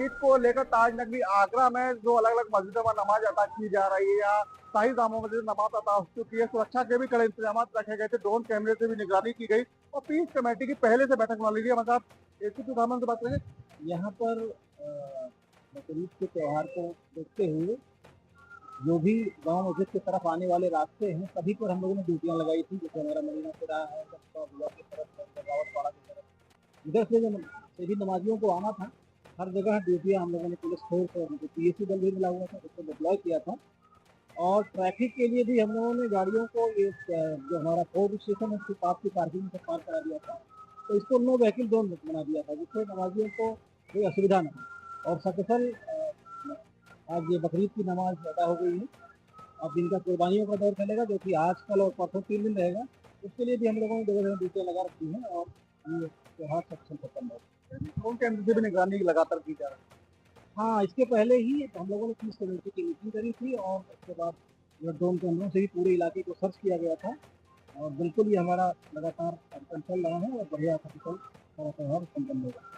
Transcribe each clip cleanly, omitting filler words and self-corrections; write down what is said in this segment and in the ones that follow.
ईद को लेकर ताज नगरी आगरा में जो अलग अलग मस्जिदों में नमाज अदा की जा रही है या शाही जामा मस्जिद नमाज अदा हो चुकी है। सुरक्षा के भी कड़े इंतजाम रखे गए थे, ड्रोन कैमरे से भी निगरानी की गई और पीस कमेटी की पहले से बैठक बना ली गई। मतलब एसीपी साहब से बात करेंगे। यहाँ पर बकरीद के त्योहार को देखते हुए जो भी गांव मस्जिद की तरफ आने वाले रास्ते हैं सभी पर हम लोगों ने ड्यूटियां लगाई थी। जैसे हमारा मदीना से रहा है की तरफ, रावतवाड़ा की तरफ, इधर से भी नमाजियों को आना था। हर जगह ड्यूटियां हम लोगों ने पुलिस फोर्स और पीएससी दल भी मिला हुआ था, उसको डिप्लॉय किया था। और ट्रैफिक के लिए भी हम लोगों ने गाड़ियों को जो हमारा फोर्ड स्टेशन है उसके पास की पार्किंग से पार करा दिया था। तो इसको नो व्हीकल जोन बना दिया था जिससे नमाजियों को कोई असुविधा नहीं। और सकुशल आज ये बकरीद की नमाज अदा हो गई है। अब इनका कुर्बानियों का दौर चलेगा जो कि आज कल और परसों 3 दिन रहेगा। उसके लिए भी हम लोगों ने जगह ड्यूटियाँ लगा रखी हैं और ये त्योहार सक्षम खत्म हो। ड्रोन कैमरे से भी निगरानी लगातार की जा रही है। हाँ, इसके पहले ही हम लोगों ने पुलिस कमेटी की मीटिंग करी थी और उसके बाद ड्रोन कैमरों से ही पूरे इलाके को सर्च किया गया था। और बिल्कुल ही हमारा लगातार कार्यक्रम चल रहा है और बढ़िया सफल हमारा त्यौहार संपन्न होगा।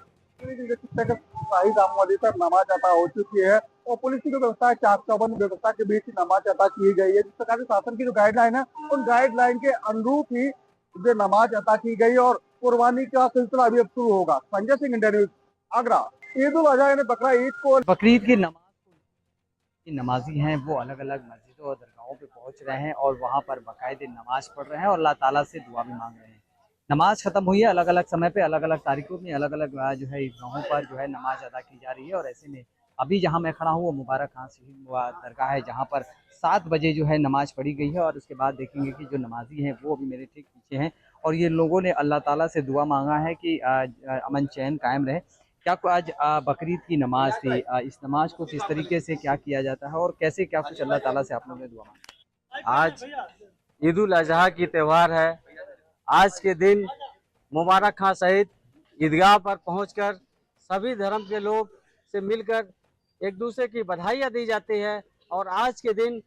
शाही जामा पर नमाज अदा हो चुकी है और पुलिस की जो व्यवस्था है चाक चौबंद व्यवस्था के बीच नमाज अदा की गई है। जिस प्रकार से शासन की जो गाइडलाइन है उन गाइडलाइन के अनुरूप ही जो नमाज अदा की गई और कुर्बानी का सिलसिला अभी अब शुरू होगा। Sanjay Singh, India News, Agra. ईद उल अजहा यानी बकरा ईद को बकरीद की नमाज की नमाजी हैं वो अलग अलग मस्जिदों और दरगाहों पे पहुंच रहे हैं और वहां पर बाकायदे नमाज पढ़ रहे हैं और अल्लाह ताला से दुआ भी मांग रहे हैं। नमाज खत्म हुई है, अलग अलग समय पे अलग अलग तारीखों में अलग अलग जो है ईदगाहों पर जो है नमाज अदा की जा रही है। और ऐसे में अभी जहां मैं खड़ा हूँ वो मुबारक खां शहीद दरगाह है जहां पर 7 बजे जो है नमाज पढ़ी गई है। और उसके बाद देखेंगे कि जो नमाजी हैं वो अभी मेरे ठीक पीछे हैं और ये लोगों ने अल्लाह ताला से दुआ मांगा है कि अमन चैन कायम रहे। क्या आज बकरीद की नमाज थी, इस नमाज को किस तरीके से क्या किया जाता है और कैसे क्या कुछ अल्लाह ताला से आप लोगों ने दुआ मांगी? आज ईद उल अजहा की त्यौहार है। आज के दिन मुबारक खां शहीद ईदगाह पर पहुंचकर सभी धर्म के लोग से मिलकर एक दूसरे की बधाइयाँ दी जाती है। और आज के दिन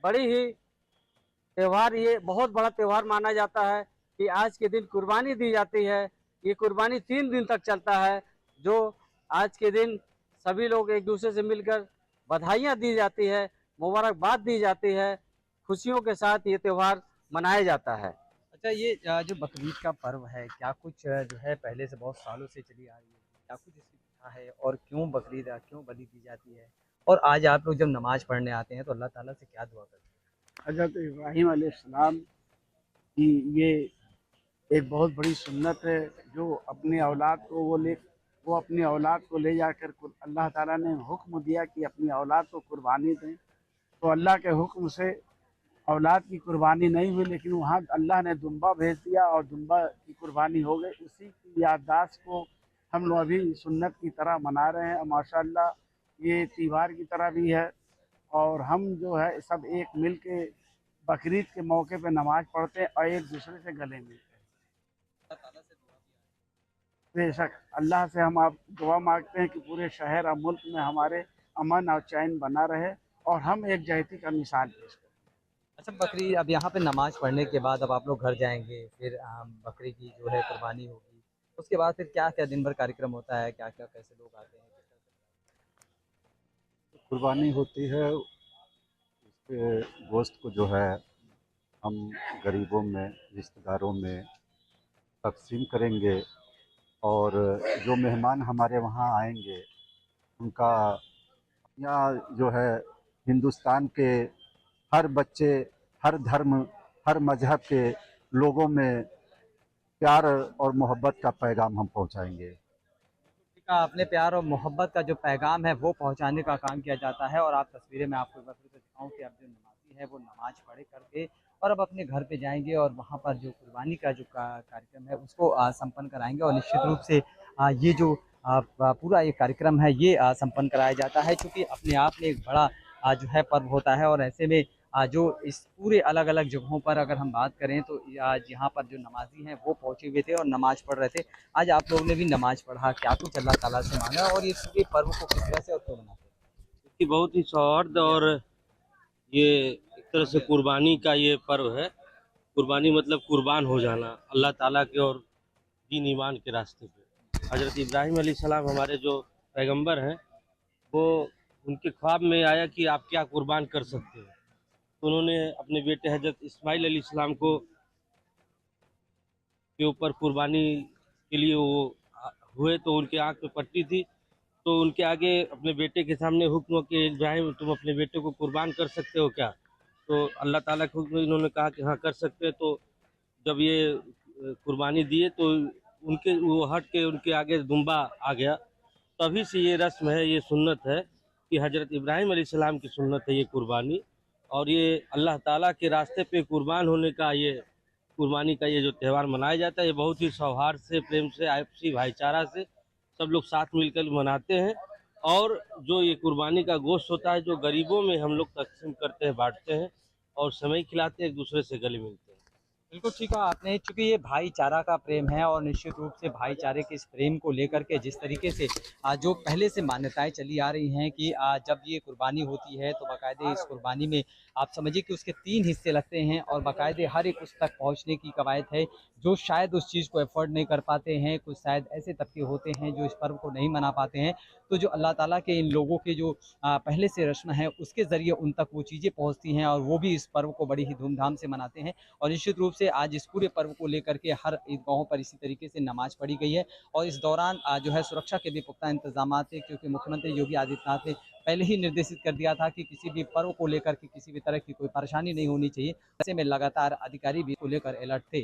बड़ी ही त्यौहार, ये बहुत बड़ा त्यौहार माना जाता है कि आज के दिन कुर्बानी दी जाती है। ये कुर्बानी 3 दिन तक चलता है, जो आज के दिन सभी लोग एक दूसरे से मिलकर बधाइयाँ दी जाती है, मुबारकबाद दी जाती है। खुशियों के साथ ये त्यौहार मनाया जाता है। अच्छा, ये जो बकरीद का पर्व है क्या कुछ जो है पहले से बहुत सालों से चली आ रही है, क्या कुछ इसकी कथा है और क्यों बकरीद क्यों बलि दी जाती है? और आज आप लोग जब नमाज पढ़ने आते हैं तो अल्लाह ताला से क्या दुआ करते हैं? हज़रत इब्राहीम अलैहिस्सलाम की ये एक बहुत बड़ी सुन्नत है जो वो अपनी औलाद को ले जाकर अल्लाह ताला ने हुक्म दिया कि अपनी औलाद को कुर्बानी दें। तो अल्लाह के हुक्म से औलाद की कुर्बानी नहीं हुई, लेकिन वहाँ अल्लाह ने दुम्बा भेज दिया और दुम्बा की कुर्बानी हो गई। उसी की याददाश्त को हम लोग अभी सुन्नत की तरह मना रहे हैं। माशाअल्लाह ये त्यौहार की तरह भी है और हम जो है सब एक मिल के बकरीद के मौके पे नमाज पढ़ते हैं और एक दूसरे से गले मिलते हैं। बेशक अल्लाह से हम आप दुआ मांगते हैं कि पूरे शहर और मुल्क में हमारे अमन और चैन बना रहे और हम एक जहती का मिसाल पेश करें। अच्छा, बकरी अब यहाँ पे नमाज पढ़ने के बाद अब आप लोग घर जाएंगे, फिर बकरी की जो है कुर्बानी होगी, उसके बाद फिर क्या क्या दिन भर कार्यक्रम होता है, क्या क्या कैसे लोग आते हैं, किस तरह से? कुर्बानी होती है, उसके गोश्त को जो है हम गरीबों में, रिश्तेदारों में तकसीम करेंगे और जो मेहमान हमारे वहाँ आएंगे उनका, यहाँ जो है हिंदुस्तान के हर बच्चे, हर धर्म, हर मजहब के लोगों में प्यार और मोहब्बत का पैगाम हम पहुँचाएँगे। का अपने प्यार और मोहब्बत का जो पैगाम है वो पहुंचाने का काम किया जाता है। और आप तस्वीरें में आपको एक बार फिर से दिखाऊं कि अब जो नमाजी है वो नमाज पढ़े करके और अब अपने घर पे जाएंगे और वहां पर जो कुर्बानी का जो कार्यक्रम है उसको संपन्न कराएंगे। और निश्चित रूप से ये जो पूरा ये कार्यक्रम है ये संपन्न कराया जाता है क्योंकि अपने आप में एक बड़ा जो है पर्व होता है। और ऐसे में जो इस पूरे अलग अलग जगहों पर अगर हम बात करें तो आज यहाँ पर जो नमाजी हैं वो पहुँचे हुए थे और नमाज पढ़ रहे थे। आज आप लोगों ने भी नमाज पढ़ा, क्या कुछ अल्लाह ताला से मांगा और ये पूरे पर्व को किस तरह से और क्यों मनाते हैं? कि बहुत ही सौहार्द और ये एक तरह से कुर्बानी का ये पर्व है। कुर्बानी मतलब कुर्बान हो जाना अल्लाह ताला के और दीन ईमान के रास्ते पे। हज़रत इब्राहीम अलैहिस्सलाम हमारे जो पैगंबर हैं, वो उनके ख्वाब में आया कि आप क्या कुर्बान कर सकते हैं। तो उन्होंने अपने बेटे हजरत इस्माइल अलैहिस्सलाम को के ऊपर कुर्बानी के लिए वो हुए, तो उनके आँख में पट्टी थी। तो उनके आगे अपने बेटे के सामने हुक्म हो कि इब्राहिम तुम अपने बेटे को कुर्बान कर सकते हो क्या? तो अल्लाह ताला के हुक्म में इन्होंने कहा कि हाँ कर सकते हैं। तो जब ये कुर्बानी दिए तो उनके वो हट के उनके आगे दुम्बा आ गया। तभी से ये रस्म है, ये सुन्नत है कि हज़रत इब्राहिम अलैहिस्सलाम की सुन्नत है ये कुर्बानी। और ये अल्लाह ताला के रास्ते पे कुर्बान होने का ये कुर्बानी का ये जो त्यौहार मनाया जाता है, ये बहुत ही सौहार्द से, प्रेम से, आपसी भाईचारा से सब लोग साथ मिलकर मनाते हैं। और जो ये कुर्बानी का गोश्त होता है, जो गरीबों में हम लोग तकसीम करते हैं, बांटते हैं और समय खिलाते हैं, एक दूसरे से गले मिलते हैं। बिल्कुल ठीक कहा आपने, चूंकि ये भाईचारा का प्रेम है और निश्चित रूप से भाईचारे के इस प्रेम को लेकर के जिस तरीके से जो पहले से मान्यताएं चली आ रही हैं कि जब ये कुर्बानी होती है तो बाकायदे इस कुर्बानी में आप समझिए कि उसके 3 हिस्से लगते हैं और बाकायदे हर एक उस तक पहुंचने की कवायद है जो शायद उस चीज़ को अफोर्ड नहीं कर पाते हैं। कुछ शायद ऐसे तबके होते हैं जो इस पर्व को नहीं मना पाते हैं, तो जो अल्लाह ताला के इन लोगों के जो पहले से रस्म है उसके ज़रिए उन तक वो चीज़ें पहुँचती हैं और वो भी इस पर्व को बड़ी ही धूमधाम से मनाते हैं। और निश्चित रूप से आज इस पूरे पर्व को लेकर के हर ईदगाहों पर इसी तरीके से नमाज पढ़ी गई है और इस दौरान जो है सुरक्षा के भी पुख्ता इंतजाम थे, क्योंकि मुख्यमंत्री योगी आदित्यनाथ ने पहले ही निर्देशित कर दिया था कि किसी भी पर्व को लेकर के किसी भी तरह की कोई परेशानी नहीं होनी चाहिए। ऐसे में लगातार अधिकारी भी को लेकर अलर्ट थे।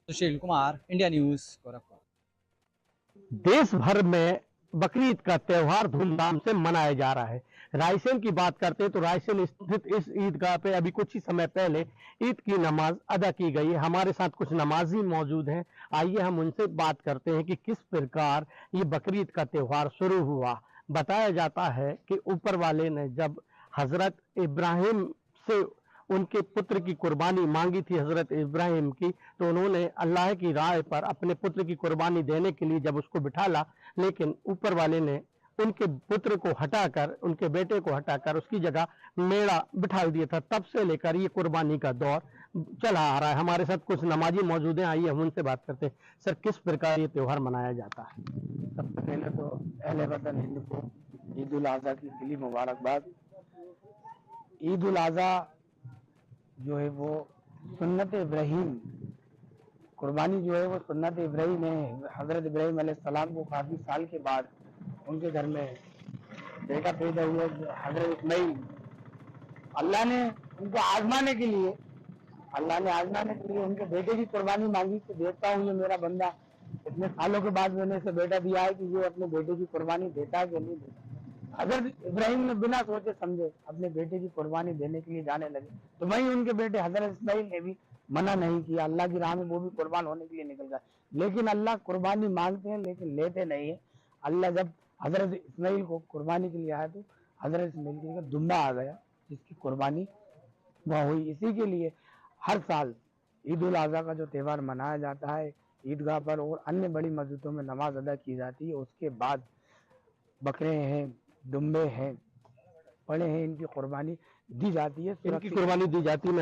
Sushil Kumar, India news, Gorakhpur. देश भर में बकरीद का त्योहार धूमधाम से मनाया जा रहा है। रायसेन की बात करते हैं तो रायसेन स्थित इस ईदगाह पे अभी कुछ ही समय पहले ईद की नमाज अदा की गई है। हमारे साथ कुछ नमाजी मौजूद हैं, आइए हम उनसे बात करते हैं कि किस प्रकार ये बकरीद का त्योहार शुरू हुआ। बताया जाता है कि ऊपर वाले ने जब हजरत इब्राहिम से उनके पुत्र की कुर्बानी मांगी थी, हजरत इब्राहिम की, तो उन्होंने अल्लाह की राह पर अपने पुत्र की कुर्बानी देने के लिए जब उसको बिठाला, लेकिन ऊपर वाले ने उनके पुत्र को हटाकर, उनके बेटे को हटाकर उसकी जगह मेढ़ा बिठा दिया था। तब से लेकर ये कुर्बानी का दौर चला आ रहा है। हमारे साथ कुछ नमाजी मौजूद हैं, आइए हम उनसे बात करते हैं। सर, किस प्रकार ये त्योहार मनाया जाता है? सबसे पहले तो अहले वतन हिंद को ईद उल अज़हा की दिली मुबारकबाद। ईद उल अज़हा जो है वो सुन्नत इब्राहिम, कुर्बानी जो है वो सुन्नत इब्राहिम है। हजरत इब्राहिम अलैहिस्सलाम को काफी साल के बाद उनके घर में बेटा पैदा हुआ, हजरत इस्माइल। अल्लाह ने उनको आजमाने के लिए उनके बेटे की कुर्बानी मांगी कि देखता हूँ ये मेरा बंदा इतने सालों के बाद मैंने इसे बेटा दिया है कि ये अपने बेटे की कुर्बानी देता है कि नहीं देता। हजरत इब्राहिम ने बिना सोचे समझे अपने बेटे की कुर्बानी देने के लिए जाने लगे, तो वहीं उनके बेटे हजरत इस्माइल ने भी मना नहीं किया। अल्लाह की राह में वो भी कुर्बान होने के लिए निकल गए। लेकिन अल्लाह कुर्बानी मांगते हैं लेकिन लेते नहीं है। अल्लाह जब हजरत इस्माइल को कुर्बानी के लिए आया तो हजरत इस्माइल की जगह दुम्बा आ गया जिसकी कुर्बानी वह हुई। इसी के लिए हर साल ईद उल अज़हा का जो त्यौहार मनाया जाता है ईदगाह पर और अन्य बड़ी मस्जिदों में नमाज अदा की जाती है। उसके बाद बकरे हैं, दुम्बे हैं, पड़े हैं, इनकी कुर्बानी दी जाती है। इनकी कुर्बानी दी जाती है।